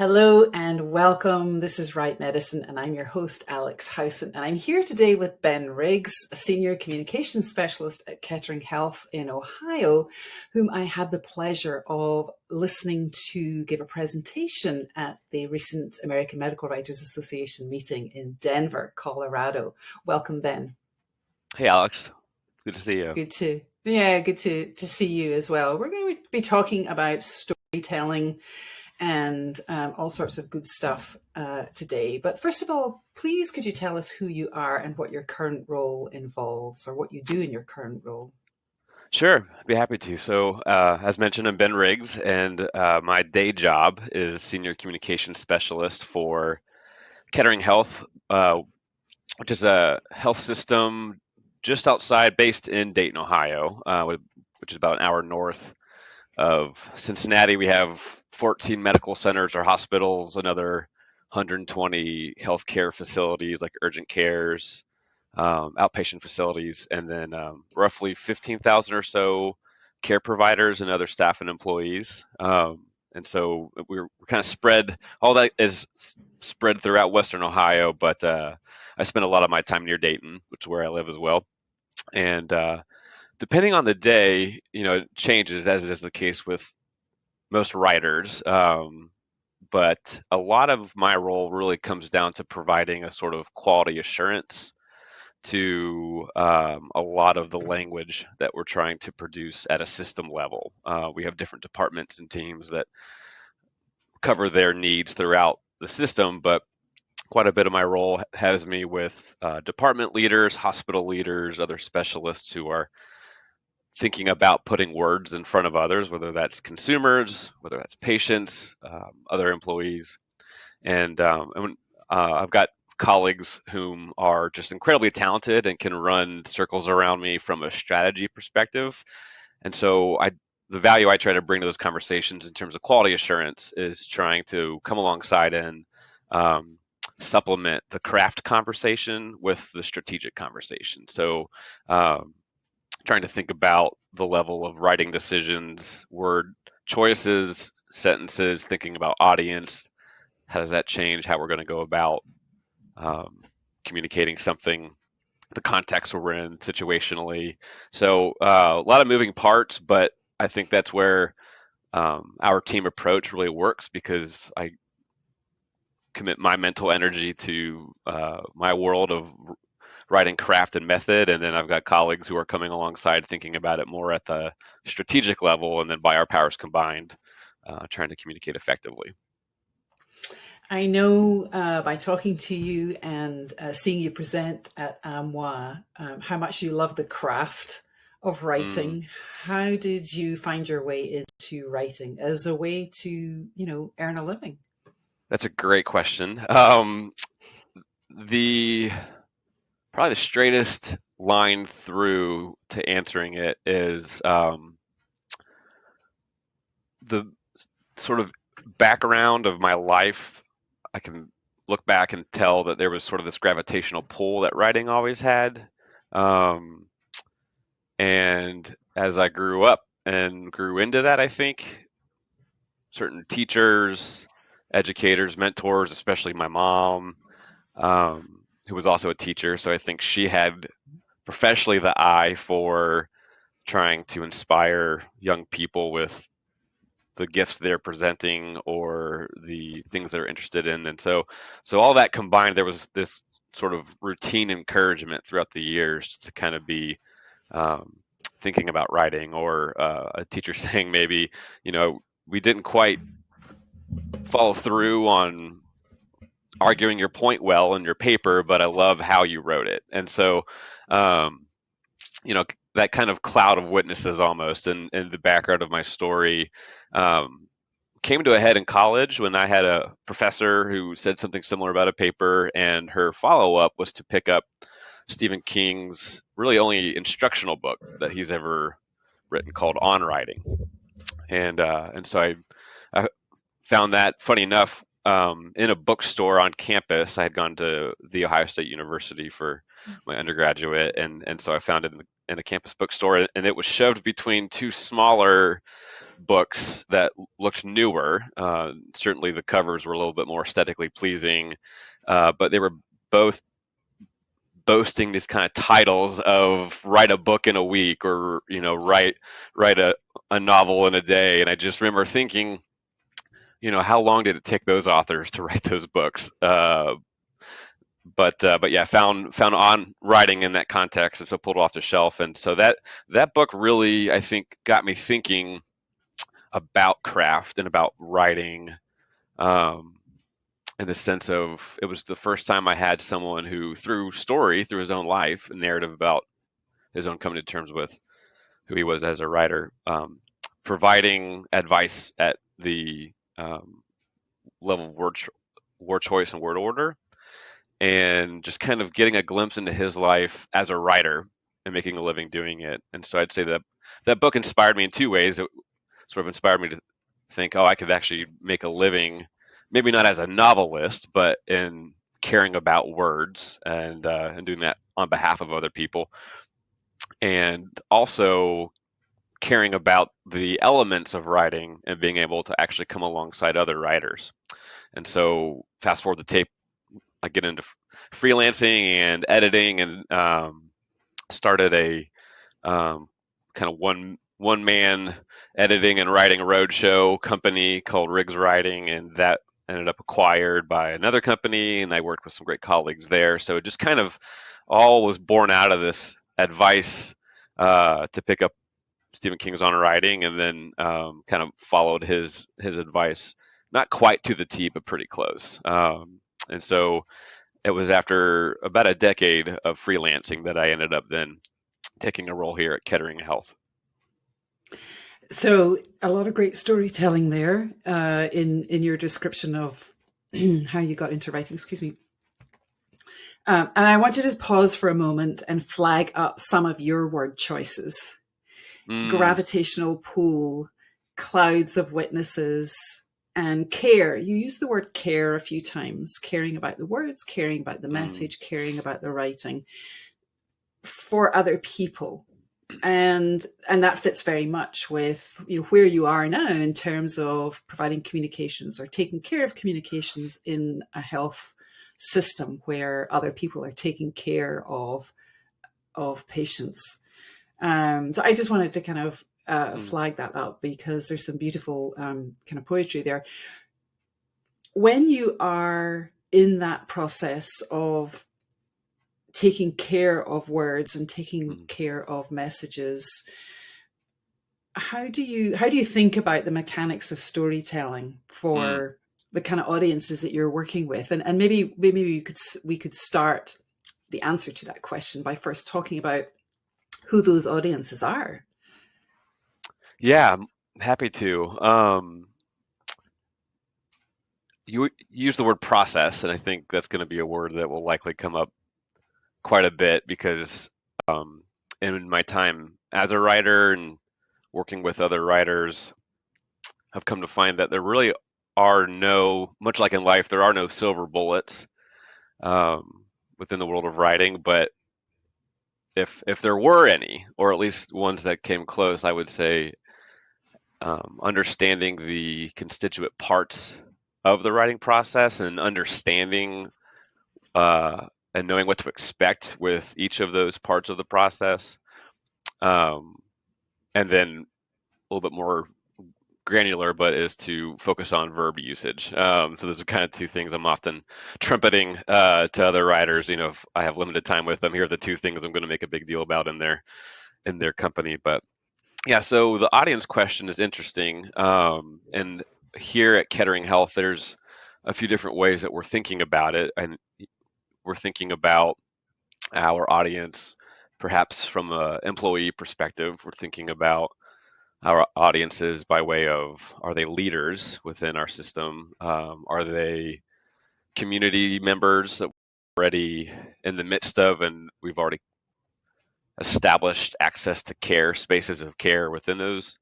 Hello and welcome. This is Right Medicine, and I'm your host, Alex Howson. And I'm here today with Ben Riggs, a senior communications specialist at Kettering Health in Ohio, whom I had the pleasure of listening to give a presentation at the recent American Medical Writers Association meeting in Denver, Colorado. Welcome, Ben. Hey, Alex. Good to see you. Good to see you as well. We're going to be talking about storytelling and all sorts of good stuff today. But first of all, please could you tell us who you are and what your current role involves, or what you do in your current role? Sure, I'd be happy to. So, as mentioned, I'm Ben Riggs, and my day job is Senior Communications Specialist for Kettering Health, which is a health system just outside, based in Dayton, Ohio, which is about an hour north of Cincinnati. We have 14 medical centers or hospitals, another 120 healthcare facilities like urgent cares, outpatient facilities, and then roughly 15,000 or so care providers and other staff and employees. And so we're kind of spread, all that is spread throughout Western Ohio, but I spend a lot of my time near Dayton, which is where I live as well. And depending on the day, it changes, as is the case with most writers. But a lot of my role really comes down to providing a sort of quality assurance to a lot of the language that we're trying to produce at a system level. We have different departments and teams that cover their needs throughout the system, but quite a bit of my role has me with department leaders, hospital leaders, other specialists who are thinking about putting words in front of others, whether that's consumers, whether that's patients, other employees. And I've got colleagues whom are just incredibly talented and can run circles around me from a strategy perspective. And so the value I try to bring to those conversations in terms of quality assurance is trying to come alongside and um, supplement the craft conversation with the strategic conversation. So um, trying to think about the level of writing decisions, word choices, sentences, thinking about audience. How does that change how we're going to go about um, communicating something, the context we're in situationally? So a lot of moving parts, but I think that's where our team approach really works, because I commit my mental energy to my world of writing craft and method, and then I've got colleagues who are coming alongside thinking about it more at the strategic level, and then by our powers combined, trying to communicate effectively. I know by talking to you and seeing you present at AMWA how much you love the craft of Mm, writing. How did you find your way into writing as a way to, earn a living? that's a great question. The Probably the straightest line through to answering it is the sort of background of my life. I can look back and tell that there was sort of this gravitational pull that writing always had. Um, and as I grew up and grew into that, I think certain teachers, educators, mentors, especially my mom, who was also a teacher, so I think she had professionally the eye for trying to inspire young people with the gifts they're presenting or the things they're interested in. And so all that combined, there was this sort of routine encouragement throughout the years to kind of be um, thinking about writing, or a teacher saying maybe, we didn't quite follow through on arguing your point well in your paper, but I love how you wrote it. And so, um, that kind of cloud of witnesses almost, and the background of my story um, came to a head in college when I had a professor who said something similar about a paper, and her follow up was to pick up Stephen King's really only instructional book that he's ever written, called On Writing. And so I found that, funny enough, in a bookstore on campus. I had gone to the Ohio State University for my undergraduate, and so I found it in a campus bookstore, and it was shoved between two smaller books that looked newer. Certainly the covers were a little bit more aesthetically pleasing, but they were both boasting these kind of titles of write a book in a week, or write a novel in a day. And I just remember thinking, how long did it take those authors to write those books? But yeah, found on writing in that context, and so pulled it off the shelf. And so that book really, I think, got me thinking about craft and about writing, um, in the sense of, it was the first time I had someone who, through story, through his own life, a narrative about his own coming to terms with who he was as a writer, providing advice at the level of word choice and word order, and just kind of getting a glimpse into his life as a writer and making a living doing it. And so I'd say that that book inspired me in two ways. It sort of inspired me to think, oh, I could actually make a living, maybe not as a novelist, but in caring about words, and doing that on behalf of other people, and also caring about the elements of writing and being able to actually come alongside other writers. And so fast forward the tape, I get into freelancing and editing, and started a kind of one man editing and writing roadshow company called Riggs Writing, and that ended up acquired by another company, and I worked with some great colleagues there. So it just kind of all was born out of this advice, to pick up Stephen King's on writing, and then kind of followed his advice, not quite to the T, but pretty close. And so it was after about a decade of freelancing that I ended up then taking a role here at Kettering Health. So a lot of great storytelling there in your description of how you got into writing. Excuse me. And I want you to just pause for a moment and flag up some of your word choices: Mm, gravitational pull, clouds of witnesses, and care. You use the word care a few times: caring about the words, caring about the mm, message, caring about the writing for other people. And that fits very much with where you are now in terms of providing communications or taking care of communications in a health system where other people are taking care of patients. So I just wanted to kind of mm, flag that up because there's some beautiful kind of poetry there. When you are in that process of taking care of words and taking mm, care of messages, how do you think about the mechanics of storytelling mm. for the kind of audiences that you're working with? And maybe we could start the answer to that question by first talking about who those audiences are. Yeah, I'm happy to. You use the word process, and I think that's going to be a word that will likely come up quite a bit, because um, in my time as a writer and working with other writers, I've come to find that there really are no, much like in life, there are no silver bullets, within the world of writing. But if there were any, or at least ones that came close, I would say, understanding the constituent parts of the writing process, and understanding, uh, and knowing what to expect with each of those parts of the process, um, and then a little bit more granular, but is to focus on verb usage. So those are kind of two things I'm often trumpeting, to other writers. If I have limited time with them, here are the two things I'm going to make a big deal about in their company. But yeah, so the audience question is interesting. And here at Kettering Health, there's a few different ways that we're thinking about it, and we're thinking about our audience perhaps from an employee perspective. We're thinking about our audiences by way of, are they leaders within our system? Are they community members that we're already in the midst of, and we've already established access to care, spaces of care within those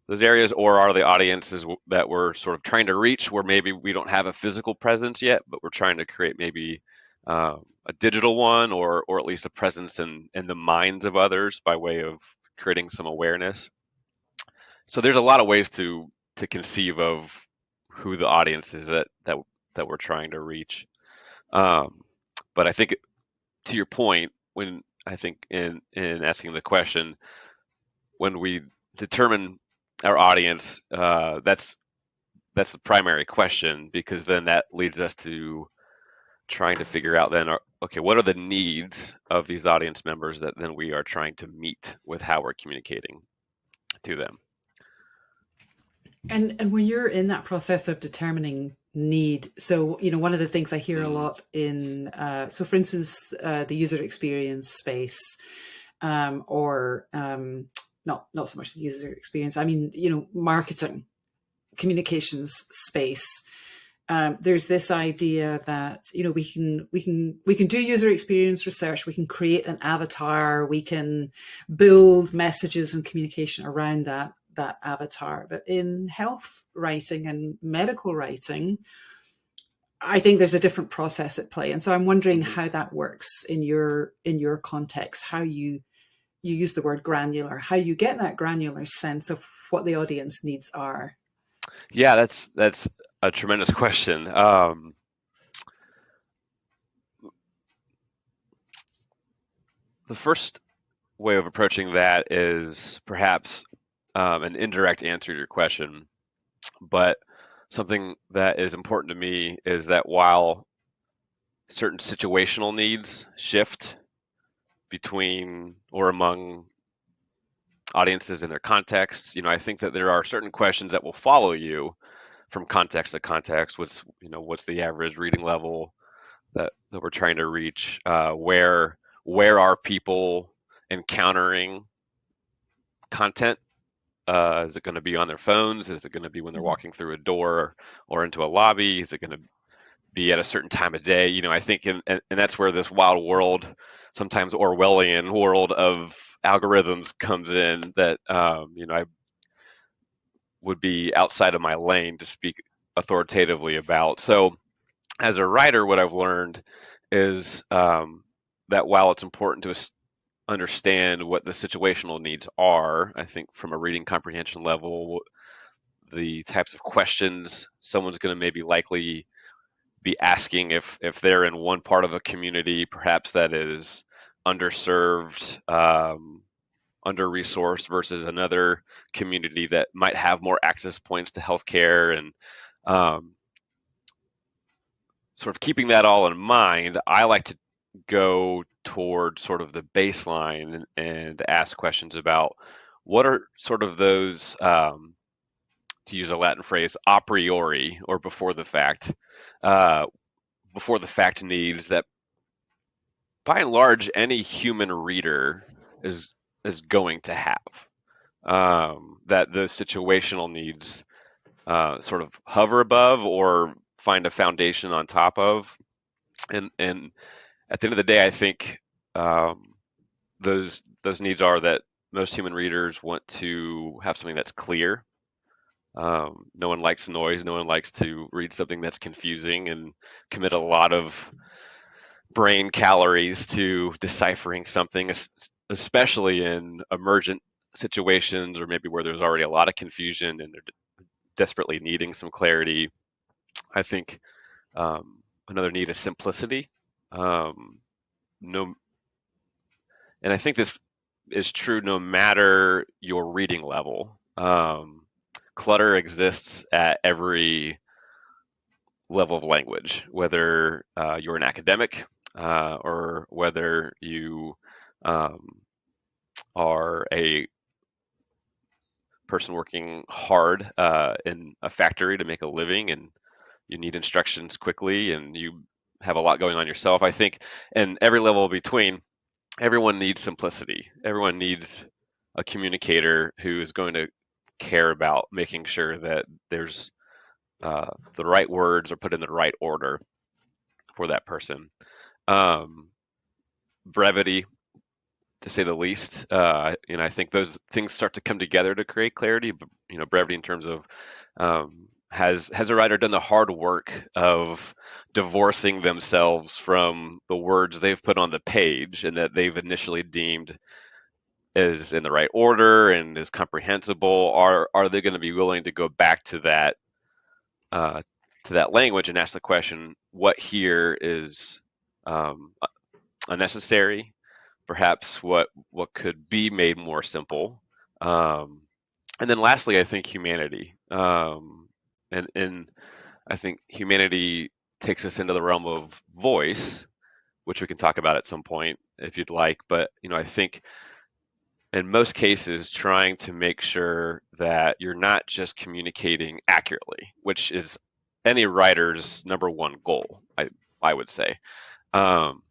areas? Or are the audiences that we're sort of trying to reach, where maybe we don't have a physical presence yet, but we're trying to create maybe a digital one, or at least a presence in the minds of others by way of creating some awareness? So there's a lot of ways to conceive of who the audience is that we're trying to reach. Um, but I think to your point, when I think in asking the question, when we determine our audience, that's the primary question, because then that leads us to trying to figure out then, okay, what are the needs of these audience members that then we are trying to meet with how we're communicating to them. And when you're in that process of determining need, so one of the things I hear a Mm, lot in, so for instance, the user experience space, or not so much the user experience. I mean, marketing, communications space. There's this idea that we can do user experience research, we can create an avatar, we can build messages and communication around that avatar. But in health writing and medical writing, I think there's a different process at play, and so I'm wondering mhm. how that works in your context. How you use the word granular, how you get that granular sense of what the audience needs are. Yeah, that's a tremendous question. The first way of approaching that is perhaps an indirect answer to your question, but something that is important to me is that while certain situational needs shift between or among audiences and their contexts, I think that there are certain questions that will follow you from context to context. What's the average reading level that we're trying to reach? Where are people encountering content? Is it going to be on their phones? Is it going to be when they're Mm-hmm. walking through a door or into a lobby? Is it going to be at a certain time of day? I think, and that's where this wild world, sometimes Orwellian world of algorithms comes in. That I would be outside of my lane to speak authoritatively about. So, as a writer, what I've learned is that while it's important to understand what the situational needs are, I think from a reading comprehension level, the types of questions someone's going to maybe likely be asking if they're in one part of a community, perhaps that is underserved, under-resourced, versus another community that might have more access points to healthcare, and um, sort of keeping that all in mind, I like to go toward sort of the baseline and ask questions about what are sort of those, to use a Latin phrase, a priori, or uh, before the fact needs that, by and large, any human reader is is going to have. That the situational needs sort of hover above or find a foundation on top of, and at the end of the day, I think um, those needs are that most human readers want to have something that's clear. No one likes noise. No one likes to read something that's confusing and commit a lot of brain calories to deciphering something, especially in emergent situations or maybe where there's already a lot of confusion and they're desperately needing some clarity. I think another need is simplicity. Um, no, and I think this is true no matter your reading level. Clutter exists at every level of language, whether you're an academic or whether you um, are a person working hard in a factory to make a living and you need instructions quickly and you have a lot going on yourself. I think, and every level between, everyone needs simplicity. Everyone needs a communicator who is going to care about making sure that there's the right words are put in the right order for that person. Um, Brevity, to say the least. I think those things start to come together to create clarity. But brevity in terms of has a writer done the hard work of divorcing themselves from the words they've put on the page and that they've initially deemed is in the right order and is comprehensible? Are they going to be willing to go back uh, to that language and ask the question, what here is um, unnecessary? Perhaps what could be made more simple? Um, and then lastly, I think humanity. And I think humanity takes us into the realm of voice, which we can talk about at some point if you'd like. But I think in most cases, trying to make sure that you're not just communicating accurately, which is any writer's number one goal, I would say. Um,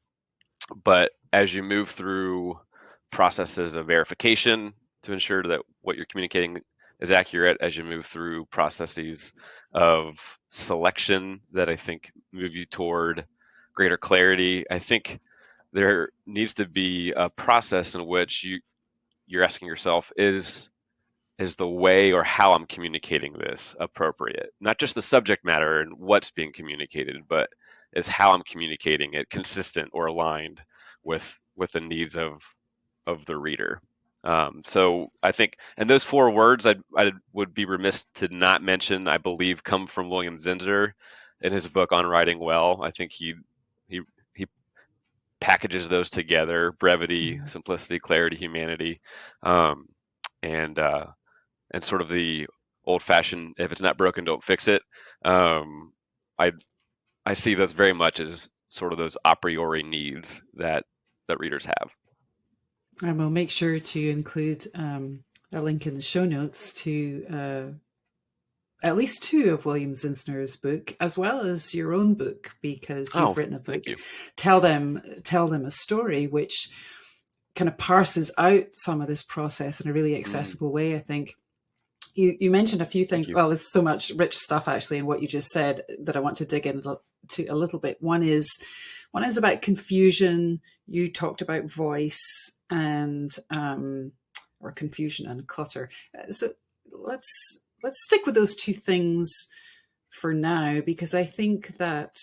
but as you move through processes of verification to ensure that what you're communicating is accurate, as you move through processes of selection that I think move you toward greater clarity, I think there needs to be a process in which you're asking yourself, is the way or how I'm communicating this appropriate? Not just the subject matter and what's being communicated, but is how I'm communicating it consistent or aligned with the needs of the reader. So I think, and those four words I would be remiss to not mention, I believe, come from William Zinsser in his book on writing well. I think he he packages those together: brevity, Yeah. simplicity, clarity, humanity, um, and sort of the old-fashioned, if it's not broken, don't fix it. Um, I I see those very much as sort of those a priori needs that readers have. And we'll make sure to include a link in the show notes to at least two of William Zinsner's book, as well as your own book, because Oh, you've written a thank book. you. Tell them a story which kind of parses out some of this process in a really Mm, accessible way. I think you mentioned a few thank things. you. Well, there's so much rich stuff actually in what you just said that I want to dig into a little bit. One is about confusion. You talked about voice and or confusion and clutter. So let's stick with those two things for now, because I think that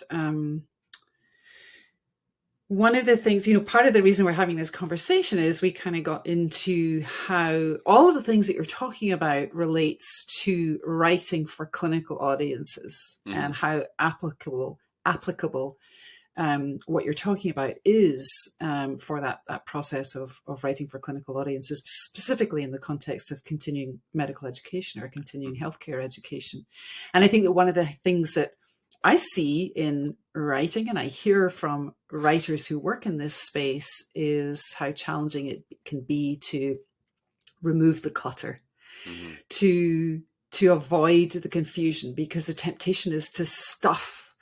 one of the things, part of the reason we're having this conversation is we kind of got into how all of the things that you're talking about relates to writing for clinical audiences, Hmm. and how applicable what you're talking about is for that process of writing for clinical audiences, specifically in the context of continuing medical education or continuing healthcare education. And I think that one of the things that I see in writing, and I hear from writers who work in this space, is how challenging it can be to remove the clutter, Hmm. to to avoid the confusion, because the temptation is to stuff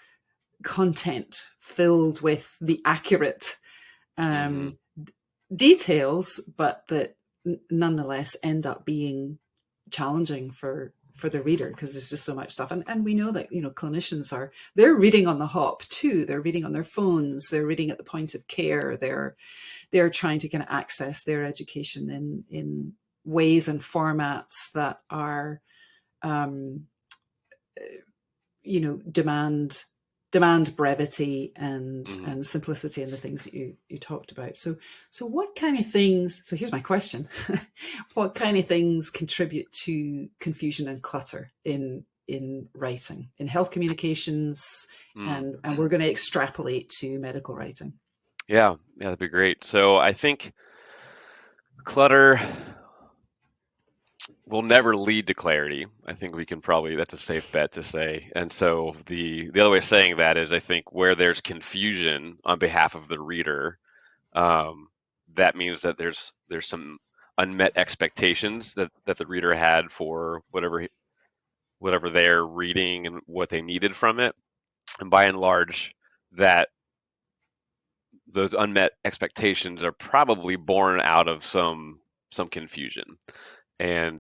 content filled with the accurate Hmm. um, details, but that nonetheless end up being challenging for the reader, because there's just so much stuff. And we know that clinicians they're reading on the hop too. They're reading on their phones. They're reading at the point of care. They're trying to kind of access their education in ways and formats that are um, demand brevity and Hmm. simplicity in the things that you talked about. So what kind of things? So here's my question: what kind of things contribute to confusion and clutter in writing, in health communications, Mm. and we're going to extrapolate to medical writing? Yeah, yeah, that'd be great. So I think clutter will never lead to clarity. I think we can probably, that's a safe bet to say. And so the other way of saying that is, I think where there's confusion on behalf of the reader, um, that means that there's some unmet expectations that the reader had for whatever they're reading and what they needed from it. And by and large, that those unmet expectations are probably born out of some confusion. And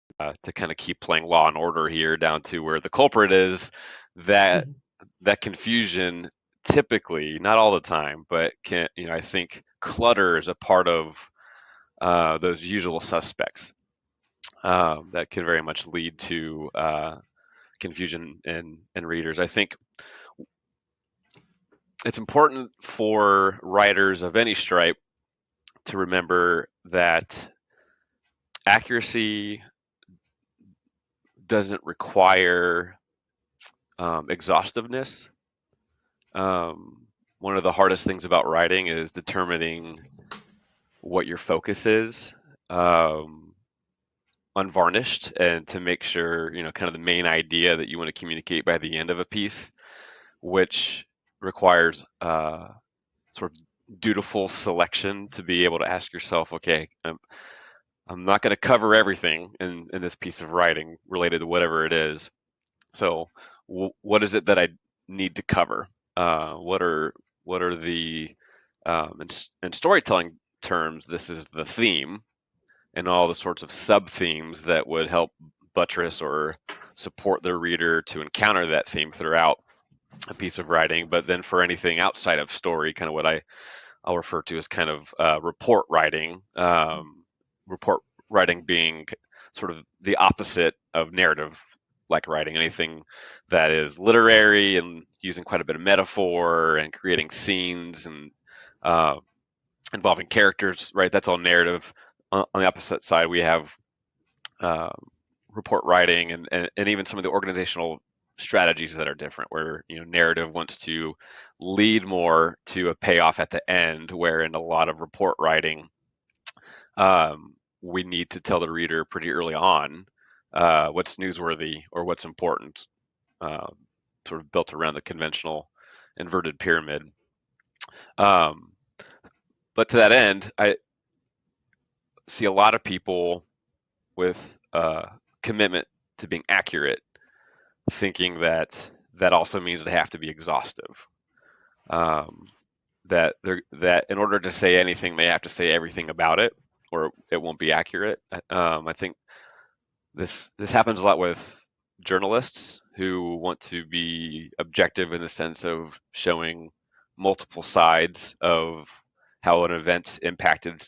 to kind of keep playing Law and Order here down to where the culprit is, that Mhm. that confusion typically, not all the time, but I think clutter is a part of those usual suspects that can very much lead to confusion in readers. I think it's important for writers of any stripe to remember that accuracy doesn't require exhaustiveness. One of the hardest things about writing is determining what your focus is, um, unvarnished, and to make sure, kind of the main idea that you want to communicate by the end of a piece, which requires sort of dutiful selection to be able to ask yourself, okay, I'm not going to cover everything in this piece of writing related to whatever it is. So, what is it that I need to cover? What are the in storytelling terms? This is the theme, and all the sorts of sub themes that would help buttress or support the reader to encounter that theme throughout a piece of writing. But then for anything outside of story, kind of what I'll refer to as kind of report writing. Report writing being sort of the opposite of narrative like writing, anything that is literary and using quite a bit of metaphor and creating scenes and uh, involving characters, right? That's all narrative. On the opposite side, we have uh, report writing and even some of the organizational strategies that are different, where narrative wants to lead more to a payoff at the end, where in a lot of report writing, we need to tell the reader pretty early on what's newsworthy or what's important, uh, sort of built around the conventional inverted pyramid. Um, but to that end, I see a lot of people with commitment to being accurate, thinking that that also means they have to be exhaustive. Um, that in order to say anything, they have to say everything about it, or it won't be accurate. I think this happens a lot with journalists who want to be objective in the sense of showing multiple sides of how an event impacted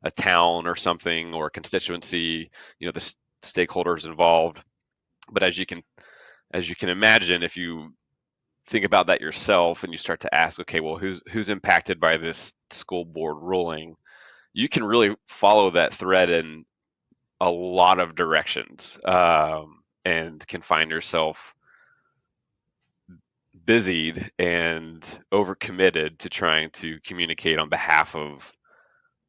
a town or something or a constituency, the stakeholders involved. But as you can imagine, if you think about that yourself and you start to ask, okay, well, who's impacted by this school board ruling, you can really follow that thread in a lot of directions, and can find yourself busied and overcommitted to trying to communicate on behalf of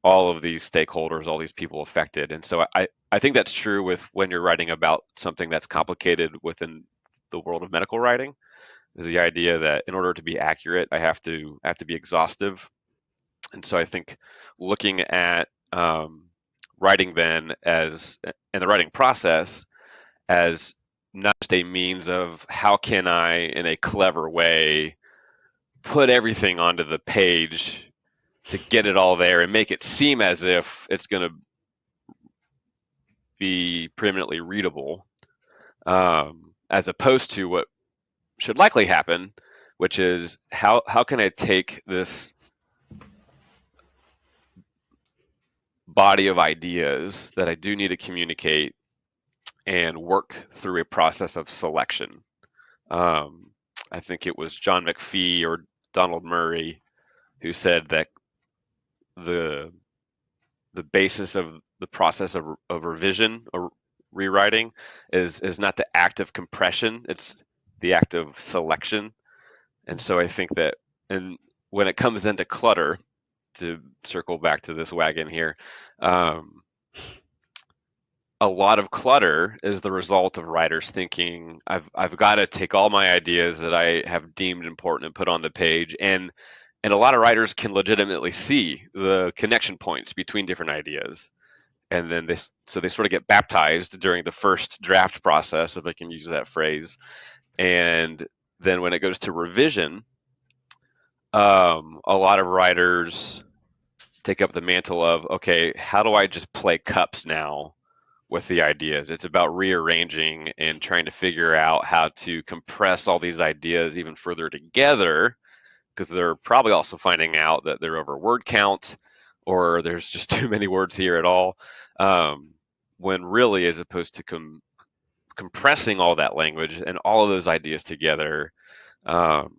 all of these stakeholders, all these people affected. And so I think that's true with when you're writing about something that's complicated within the world of medical writing, is the idea that in order to be accurate, I have to be exhaustive. And so I think looking at writing then as and the writing process as not just a means of how can I, in a clever way, put everything onto the page to get it all there and make it seem as if it's going to be preeminently readable, as opposed to what should likely happen, which is how can I take this body of ideas that I do need to communicate and work through a process of selection. Um, I think it was John McPhee or Donald Murray who said that the the basis of the process of revision or rewriting is not the act of compression, it's the act of selection. And so I think that, and when it comes into clutter, to circle back to this wagon here, um, a lot of clutter is the result of writers thinking I've got to take all my ideas that I have deemed important and put on the page, and a lot of writers can legitimately see the connection points between different ideas, and then they sort of get baptized during the first draft process, if I can use that phrase, and then when it goes to revision, a lot of writers take up the mantle of, okay, how do I just play cups now with the ideas? It's about rearranging and trying to figure out how to compress all these ideas even further together, because they're probably also finding out that they're over word count or there's just too many words here at all. Um, when really, as opposed to compressing all that language and all of those ideas together, um,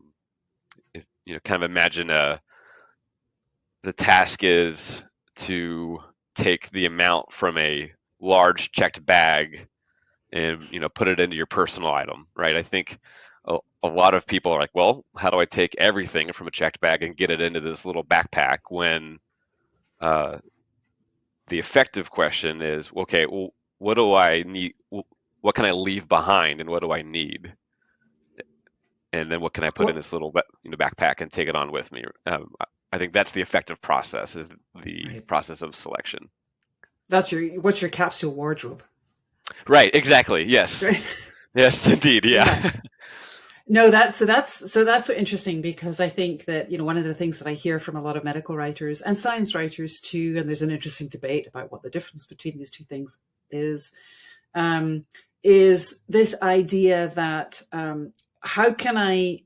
if kind of imagine the task is to take the amount from a large checked bag and put it into your personal item, right? I think a lot of people are like, well, how do I take everything from a checked bag and get it into this little backpack when uh, the effective question is, okay, well, what do I need? What can I leave behind, and what do I need? And then what can I put in What this little backpack and take it on with me? I think that's the effective process, is the right? process of selection. That's what's your capsule wardrobe, Right, exactly. Yes. right? Yes, indeed. Yeah. Yeah. No, that's so interesting because I think that one of the things that I hear from a lot of medical writers and science writers too, and there's an interesting debate about what the difference between these two things is, um, is this idea that how can I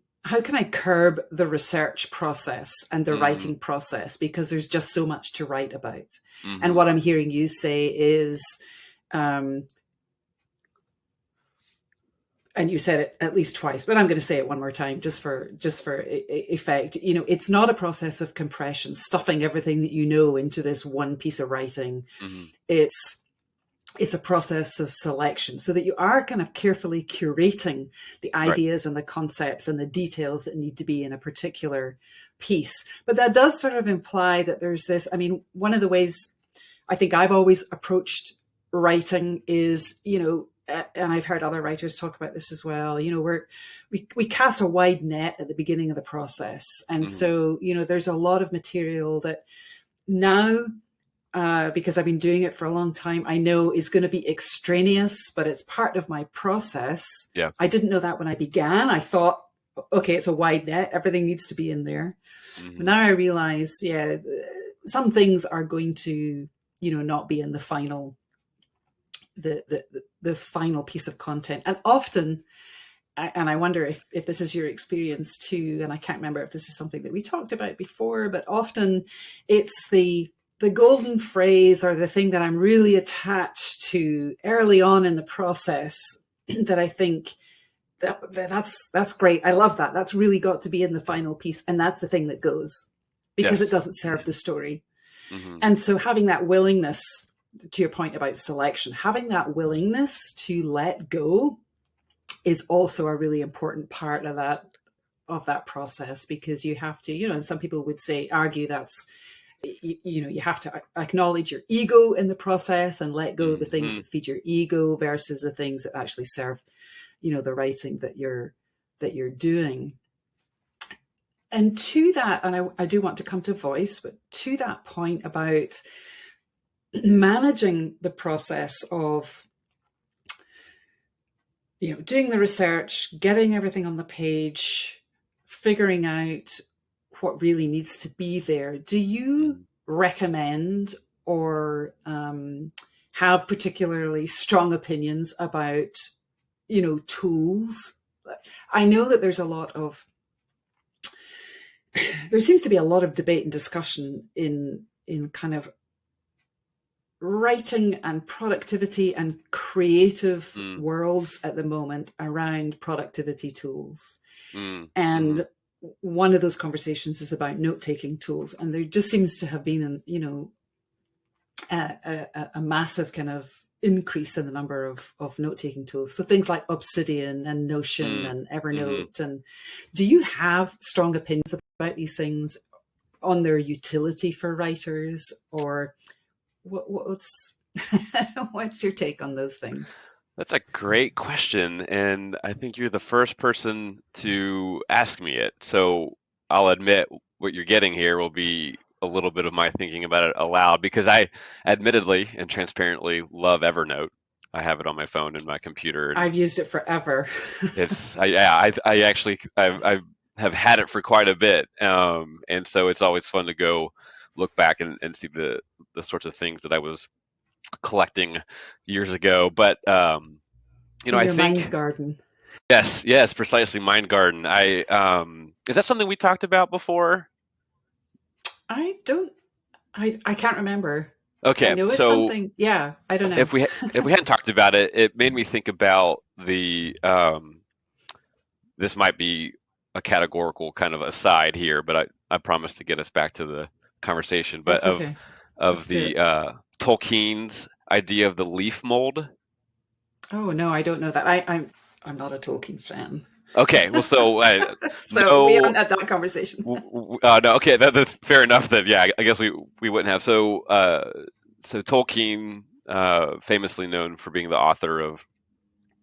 curb the research process and the Mm, writing process because there's just so much to write about, and hmm what I'm hearing you say is. Um, and you said it at least twice, but I'm going to say it one more time just for effect. It's not a process of compression, stuffing everything that you know into this one piece of writing. hmm It's it's a process of selection so that you are kind of carefully curating the Right. ideas and the concepts and the details that need to be in a particular piece. But that does sort of imply that there's this. I mean, one of the ways I think I've always approached writing is, and I've heard other writers talk about this as well. We cast a wide net at the beginning of the process, and hmm so there's a lot of material that now. Because I've been doing it for a long time, I know is going to be extraneous, but it's part of my process. Yeah. I didn't know that when I began. I thought, okay, it's a wide net; everything needs to be in there. But hmm now I realize, yeah, some things are going to, not be in the final piece of content, and often. And I wonder if this is your experience too. And I can't remember if this is something that we talked about before, but often it's the golden phrase or the thing that I'm really attached to early on in the process that I think that's great. I love that. That's really got to be in the final piece, and that's the thing that goes because it Yes. doesn't serve the story. hmm And so having that willingness, to your point about selection, having that willingness to let go is also a really important part of that process because you have to, and some people would say argue that's you have to acknowledge your ego in the process and let go of the things hmm that feed your ego versus the things that actually serve the writing that you're doing. And to that, and I do want to come to voice, but to that point about managing the process of doing the research, getting everything on the page, figuring out what really needs to be there. Do you hmm recommend or have particularly strong opinions about, tools? I know that there seems to be a lot of debate and discussion in kind of writing and productivity and creative mm worlds at the moment around productivity tools. mm hmm And one of those conversations is about note-taking tools. And there just seems to have been a massive kind of increase in the number of note-taking tools. So things like Obsidian and Notion mm and hmm Evernote. And do you have strong opinions about these things on their utility for writers, or what's what's your take on those things? That's a great question, and I think you're the first person to ask me it. So I'll admit what you're getting here will be a little bit of my thinking about it aloud because I admittedly and transparently love Evernote. I have it on my phone and my computer, and I've used it forever. I actually I have had it for quite a bit, and so it's always fun to go look back and see the sorts of things that I was collecting years ago. But In I your mind think garden. yes, precisely, Mind Garden. I is that something we talked about before? I don't. I can't remember. I Okay, know it's so something. Yeah, I don't know. if we hadn't talked about it, it made me think about the this might be a categorical kind of aside here, but I promise to get us back to the conversation. But That's of okay. of Let's do the it. Tolkien's idea of the leaf mold? Oh no, I don't know that. I'm not a Tolkien fan, Okay, well, so so we no, haven't had that conversation. no, okay, that's fair enough. That yeah, I guess we wouldn't have. So Tolkien, famously known for being the author of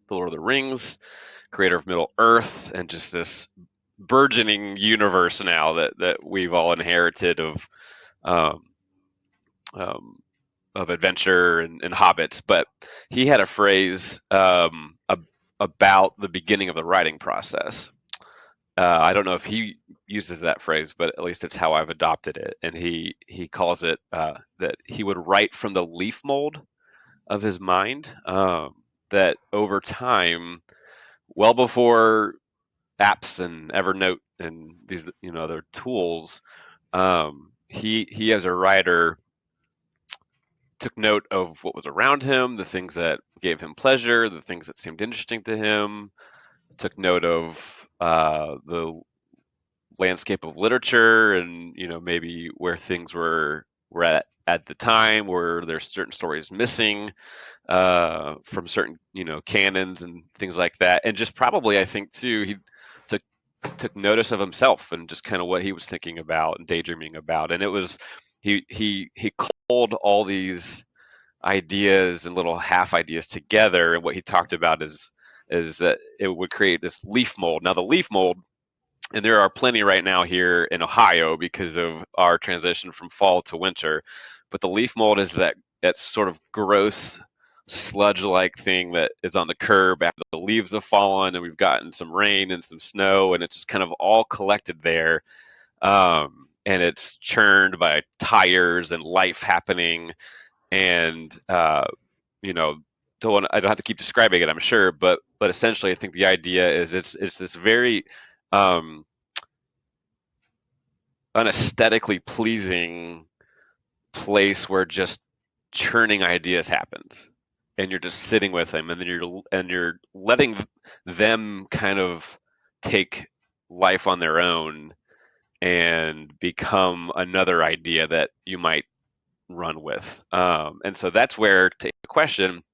The Lord of the Rings, creator of Middle Earth, and just this burgeoning universe now that we've all inherited um, um, of adventure and hobbits. But he had a phrase about the beginning of the writing process. I don't know if he uses that phrase, but at least it's how I've adopted it. And he calls it that he would write from the leaf mold of his mind. That over time, well before apps and Evernote and these other tools, he as a writer took note of what was around him, the things that gave him pleasure, the things that seemed interesting to him. Took note of the landscape of literature, and maybe where things were at the time, where there's certain stories missing from certain canons and things like that. And just probably, I think too, he took took notice of himself and just kind of what he was thinking about and daydreaming about. And it was he culled all these ideas and little half ideas together. And what he talked about is that it would create this leaf mold. Now the leaf mold, and there are plenty right now here in Ohio because of our transition from fall to winter. But the leaf mold is that sort of gross sludge-like thing that is on the curb after the leaves have fallen and we've gotten some rain and some snow, and it's just kind of all collected there. And it's churned by tires and life happening, and you know I don't have to keep describing it, I'm sure, but essentially I think the idea is it's this very um, unesthetically pleasing place where just churning ideas happens, and you're just sitting with them, and then you're letting them kind of take life on their own and become another idea that you might run with. And so that's where, to the question,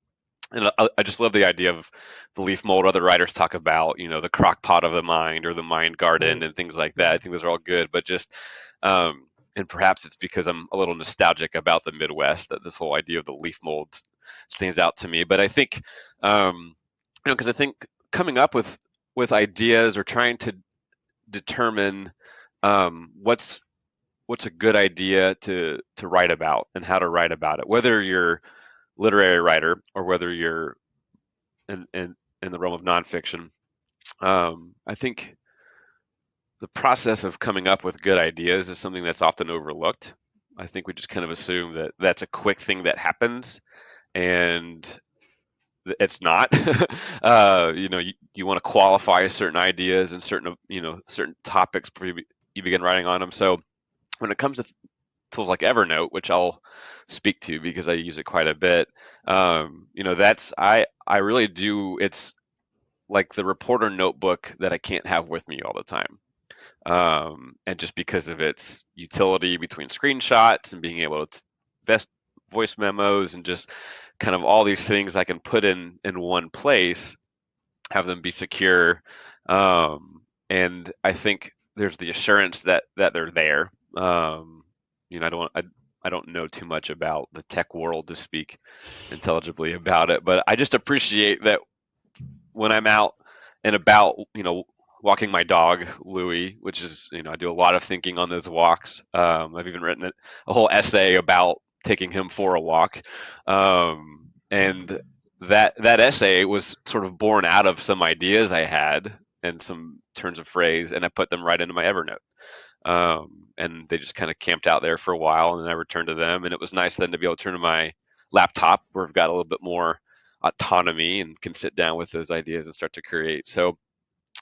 and I just love the idea of the leaf mold. Other writers talk about, the crock pot of the mind or the mind garden Right. and things like that. I think those are all good, but just, and perhaps it's because I'm a little nostalgic about the Midwest that this whole idea of the leaf mold stands out to me. But I think, because I think coming up with ideas or trying to determine what's a good idea to write about and how to write about it, whether you're literary writer or whether you're in the realm of nonfiction. I think the process of coming up with good ideas is something that's often overlooked. I think we just kind of assume that that's a quick thing that happens, and it's not. You want to qualify certain ideas and certain topics before you begin writing on them. So when it comes to tools like Evernote, which I'll speak to because I use it quite a bit, that's I really do. It's like the reporter notebook that I can't have with me all the time. And just because of its utility between screenshots and being able to voice memos and just kind of all these things I can put in one place, have them be secure. And I think there's the assurance that they're there. I don't know too much about the tech world to speak intelligibly about it, but I just appreciate that when I'm out and about, walking my dog Louie, which is, I do a lot of thinking on those walks. I've even written a whole essay about taking him for a walk, and that essay was sort of born out of some ideas I had and some turns of phrase, and I put them right into my Evernote. And they just kind of camped out there for a while, and then I returned to them, and it was nice then to be able to turn to my laptop where I've got a little bit more autonomy and can sit down with those ideas and start to create.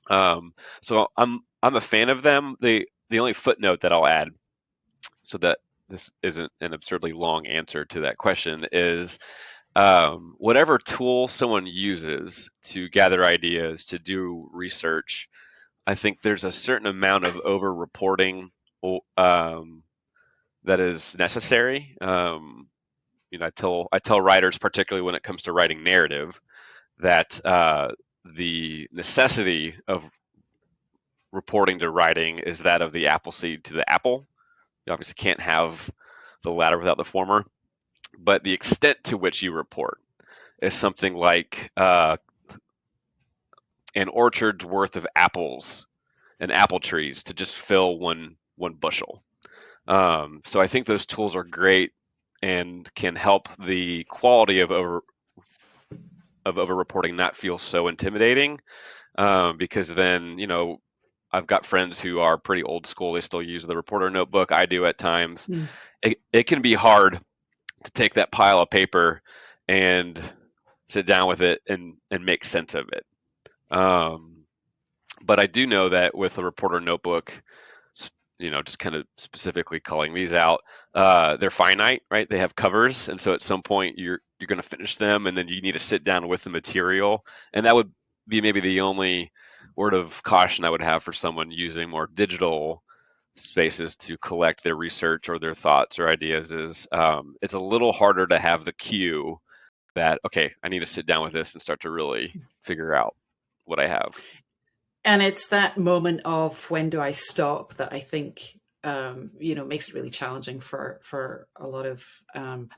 Um, so I'm a fan of them. The only footnote that I'll add, so that this isn't an absurdly long answer to that question, is whatever tool someone uses to gather ideas, to do research, I think there's a certain amount of over reporting that is necessary. I tell writers, particularly when it comes to writing narrative, that the necessity of reporting to writing is that of the apple seed to the apple. You obviously can't have the latter without the former, but the extent to which you report is something like an orchard's worth of apples and apple trees to just fill one bushel. So I think those tools are great and can help the quality of over reporting not feel so intimidating. Because then I've got friends who are pretty old school. They still use the reporter notebook. I do at times. Mm. It can be hard to take that pile of paper and sit down with it and make sense of it. Um, but I do know that with a reporter notebook, just kind of specifically calling these out, they're finite, right? They have covers, and so at some point you're going to finish them, and then you need to sit down with the material, and that would be maybe the only word of caution I would have for someone using more digital spaces to collect their research or their thoughts or ideas is it's a little harder to have the cue that, okay, I need to sit down with this and start to really figure out what I have. And it's that moment of when do I stop that I think makes it really challenging for a lot of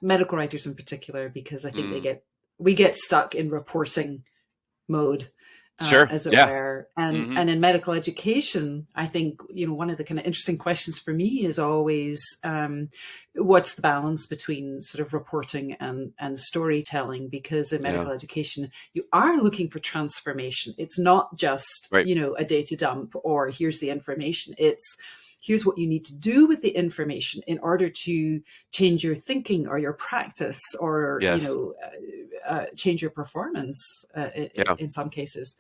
medical writers in particular, because I think Mm, we get stuck in reporting mode, sure. as it Yeah. were. And Hmm. and in medical education, I think one of the kind of interesting questions for me is always, what's the balance between sort of reporting and storytelling? Because in Yeah. medical education, you are looking for transformation. It's not just Right. a data dump or here's the information. It's here's what you need to do with the information in order to change your thinking or your practice, or Yeah. change your performance, Yeah. in some cases.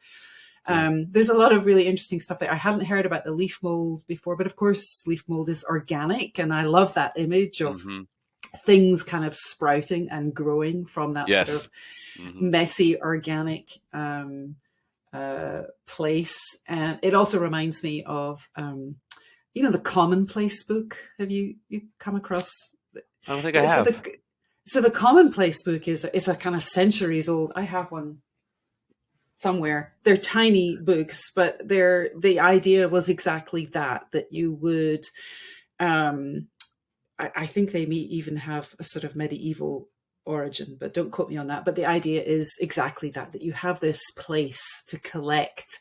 Yeah. There's a lot of really interesting stuff there. I hadn't heard about the leaf mold before, but of course, leaf mold is organic, and I love that image of Hmm. things kind of sprouting and growing from that sort Yes. of Hmm. messy organic place. And it also reminds me of the Commonplace book. Have you come across? I don't think I So have. the Commonplace book is a kind of centuries old. I have one somewhere. They're tiny books, but the idea was exactly that you would. Um, I think they may even have a sort of medieval origin, but don't quote me on that. But the idea is exactly that you have this place to collect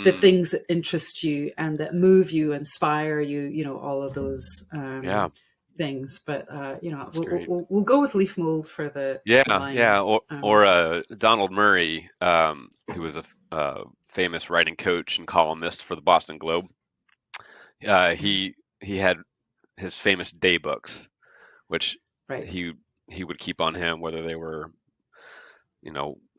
the Mm, things that interest you and that move you, inspire you, all of those yeah, things. But that's great. we'll go with leaf mold for the Yeah, yeah. mind. Or Donald Murray, who was a famous writing coach and columnist for the Boston Globe. Mm, He had his famous day books, which right. he he would keep on him, whether they were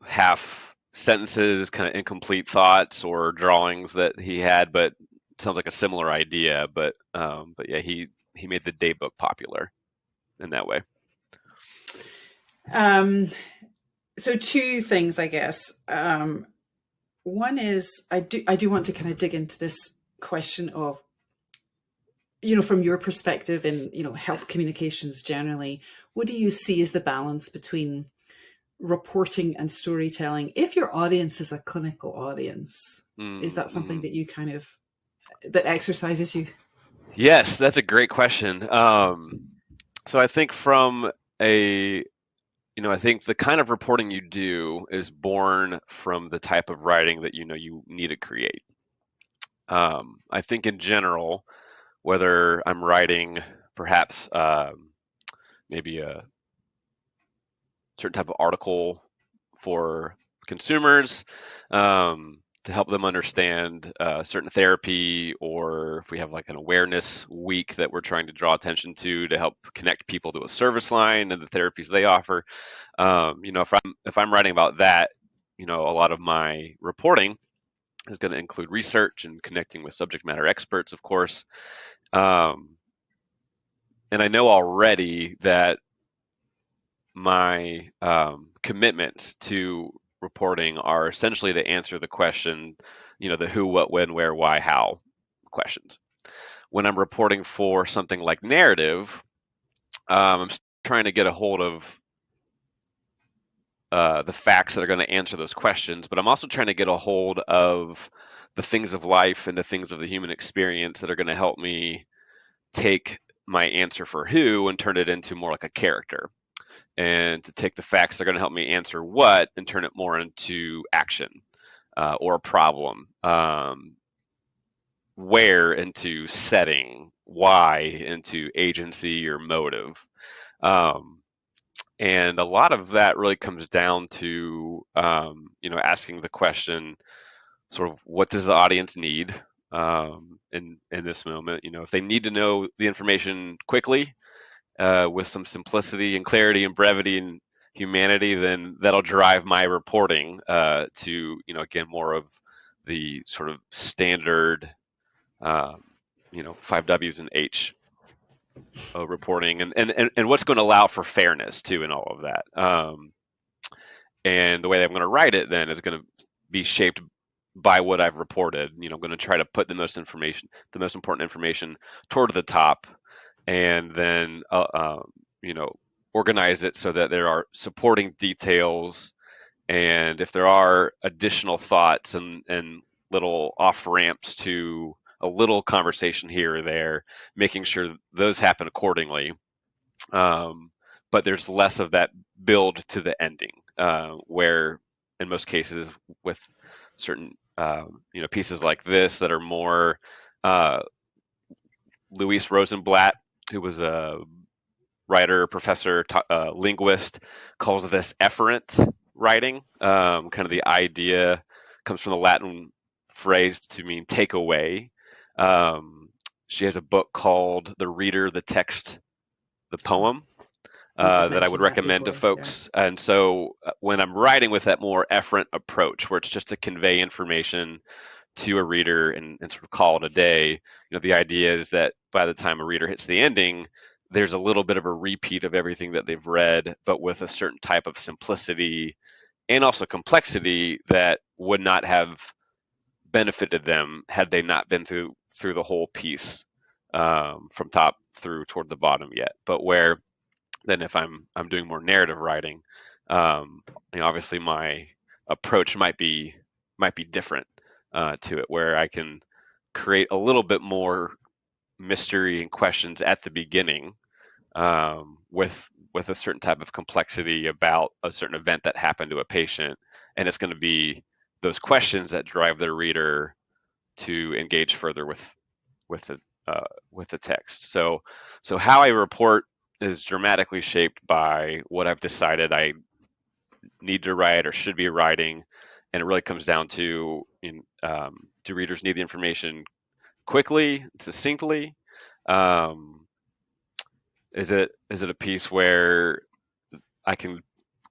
half sentences, kind of incomplete thoughts, or drawings that he had, but sounds like a similar idea. But yeah, he made the day book popular in that way. Um, so two things, I guess. One is I do want to kind of dig into this question of, from your perspective in health communications generally, what do you see as the balance between reporting and storytelling if your audience is a clinical audience? Is that something Mm-hmm. that you that exercises you? Yes, that's a great question. So I think I think the kind of reporting you do is born from the type of writing that you need to create. I think in general, whether I'm writing perhaps maybe a certain type of article for consumers, to help them understand certain therapy, or if we have like an awareness week that we're trying to draw attention to help connect people to a service line and the therapies they offer. If I'm writing about that, a lot of my reporting is going to include research and connecting with subject matter experts, of course. Um, and I know already that my commitments to reporting are essentially to answer the question, the who, what, when, where, why, how questions. When I'm reporting for something like narrative, I'm trying to get a hold of the facts that are going to answer those questions, but I'm also trying to get a hold of the things of life and the things of the human experience that are going to help me take my answer for who and turn it into more like a character, and to take the facts that are going to help me answer what and turn it more into action, or a problem, where into setting, why into agency or motive. Um, and a lot of that really comes down to, asking the question, sort of, what does the audience need in this moment? If they need to know the information quickly, with some simplicity and clarity and brevity and humanity, then that'll drive my reporting, to, again, more of the sort of standard, um, 5 W's and H reporting, and what's going to allow for fairness too in all of that. And the way that I'm going to write it then is going to be shaped by what I've reported. I'm going to try to put the most important information toward the top, and then organize it so that there are supporting details, and if there are additional thoughts and little off ramps to a little conversation here or there, making sure those happen accordingly. um, but there's less of that build to the ending, where in most cases with certain pieces like this that are more, uh, Luis Rosenblatt, who was a writer, professor, linguist, calls this efferent writing. Kind of the idea comes from the Latin phrase to mean take away. Um, she has a book called The Reader, the Text, the Poem, I think you've that I would mentioned that recommend to before. Yeah. folks. And so, when I'm writing with that more efferent approach, where it's just to convey information to a reader and sort of call it a day, the idea is that by the time a reader hits the ending, there's a little bit of a repeat of everything that they've read, but with a certain type of simplicity and also complexity that would not have benefited them had they not been through the whole piece, from top through toward the bottom yet. But where then, if I'm doing more narrative writing, obviously my approach might be different, to it, where I can create a little bit more mystery and questions at the beginning, with a certain type of complexity about a certain event that happened to a patient, and it's going to be those questions that drive the reader to engage further with the with the text. So how I report is dramatically shaped by what I've decided I need to write or should be writing, and it really comes down to, do readers need the information quickly, succinctly? Um, is it a piece where I can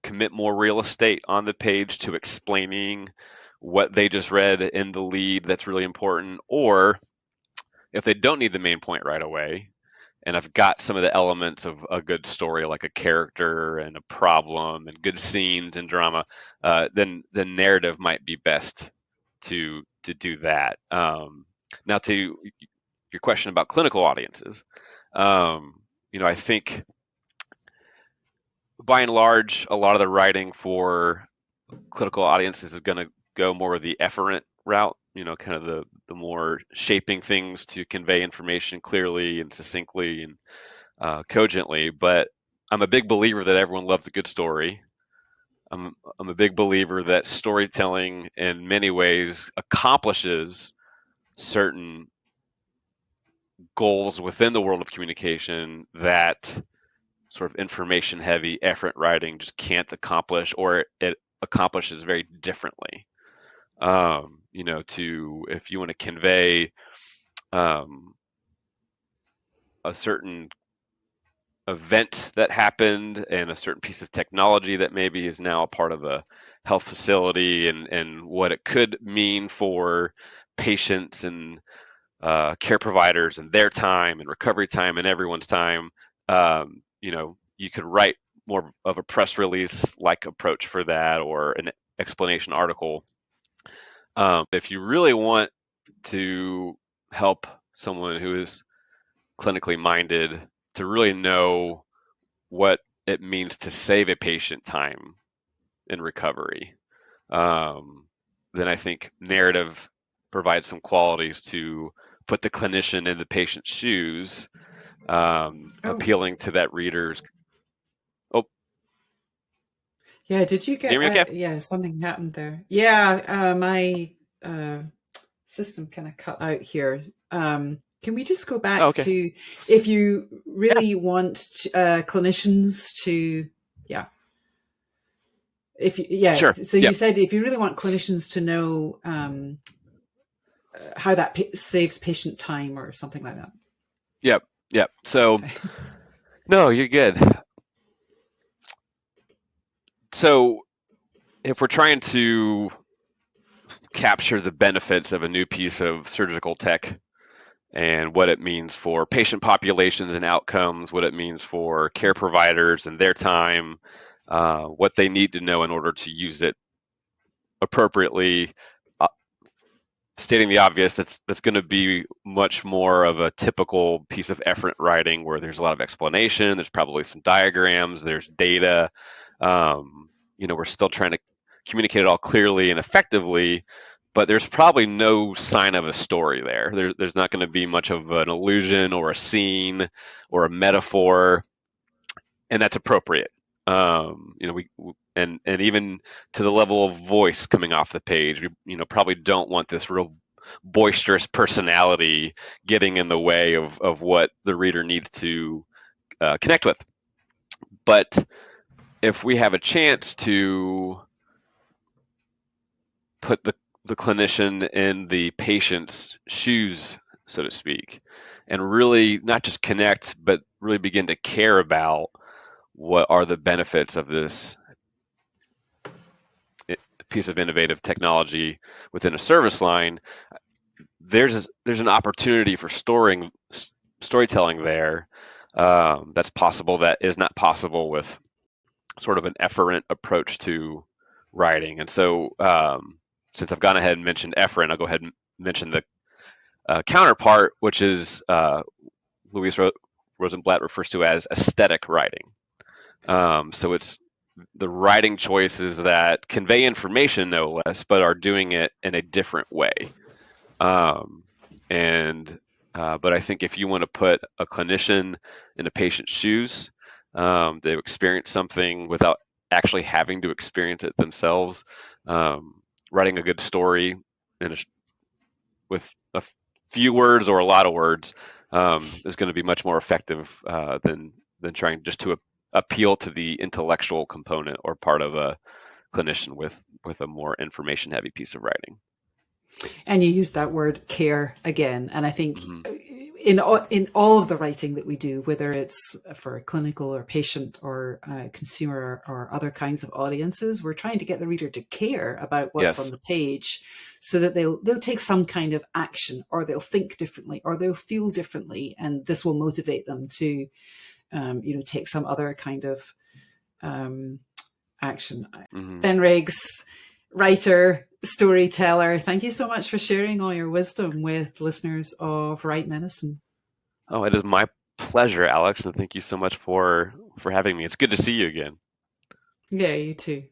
commit more real estate on the page to explaining what they just read in the lead that's really important? Or if they don't need the main point right away, and I've got some of the elements of a good story, like a character and a problem and good scenes and drama, then the narrative might be best to do that. Now, to your question about clinical audiences, um, I think by and large, a lot of the writing for clinical audiences is going to go more of the efferent route. Kind of the more shaping things to convey information clearly and succinctly and, cogently. But I'm a big believer that everyone loves a good story. I'm a big believer that storytelling, in many ways, accomplishes certain goals within the world of communication that sort of information heavy efferent writing just can't accomplish, or it accomplishes very differently. To If you want to convey, um, a certain event that happened and a certain piece of technology that maybe is now a part of a health facility, and what it could mean for patients and, care providers and their time and recovery time and everyone's time. You could write more of a press release like approach for that, or an explanation article. If you really want to help someone who is clinically minded to really know what it means to save a patient time, in recovery. Then I think narrative provides some qualities to put the clinician in the patient's shoes, Oh, appealing to that reader's. Oh, yeah. Did you can you get? hear me okay? Yeah, something happened there. Yeah, my uh, system kind of cut out here. Can we just go Oh, back okay. to if you Yeah, really want clinicians to, yeah, if you, yeah, sure. so you Yep, said if you really want clinicians to know how that saves patient time or something like that. yep, yep. So, Okay. no, you're good. So, if we're trying to capture the benefits of a new piece of surgical tech and what it means for patient populations and outcomes, what it means for care providers and their time, what they need to know in order to use it appropriately. Uh, Stating the obvious, that's going to be much more of a typical piece of efferent writing where there's a lot of explanation. There's probably some diagrams. There's data. We're still trying to communicate it all clearly and effectively, but there's probably no sign of a story there. There's not going to be much of an illusion or a scene or a metaphor, and that's appropriate. We and even to the level of voice coming off the page, we probably don't want this real boisterous personality getting in the way of what the reader needs to connect with. But if we have a chance to put the clinician in the patient's shoes, so to speak, and really not just connect, but really begin to care about what are the benefits of this piece of innovative technology within a service line, there's an opportunity for storytelling there, that's possible that is not possible with sort of an efferent approach to writing. And so, since I've gone ahead and mentioned efferent, I'll go ahead and mention the counterpart, which is Louise Rosenblatt refers to as aesthetic writing. So it's the writing choices that convey information, no less, but are doing it in a different way. Um, and But I think if you want to put a clinician in a patient's shoes, they experience something without actually having to experience it themselves. Writing a good story in with a few words or a lot of words is going to be much more effective than trying just to appeal to the intellectual component or part of a clinician with a more information heavy piece of writing. And you use that word care again, and I think Hmm. in all of the writing that we do, whether it's for a clinical or patient or consumer or other kinds of audiences, we're trying to get the reader to care about what's on Yes. the page, so that they'll take some kind of action, or they'll think differently, or they'll feel differently, and this will motivate them to take some other kind of um, action. Hmm. Ben Riggs, writer, storyteller, thank you so much for sharing all your wisdom with listeners of Right Medicine. Oh, it is my pleasure, Alex, and thank you so much for having me. It's good to see you again. Yeah, you too.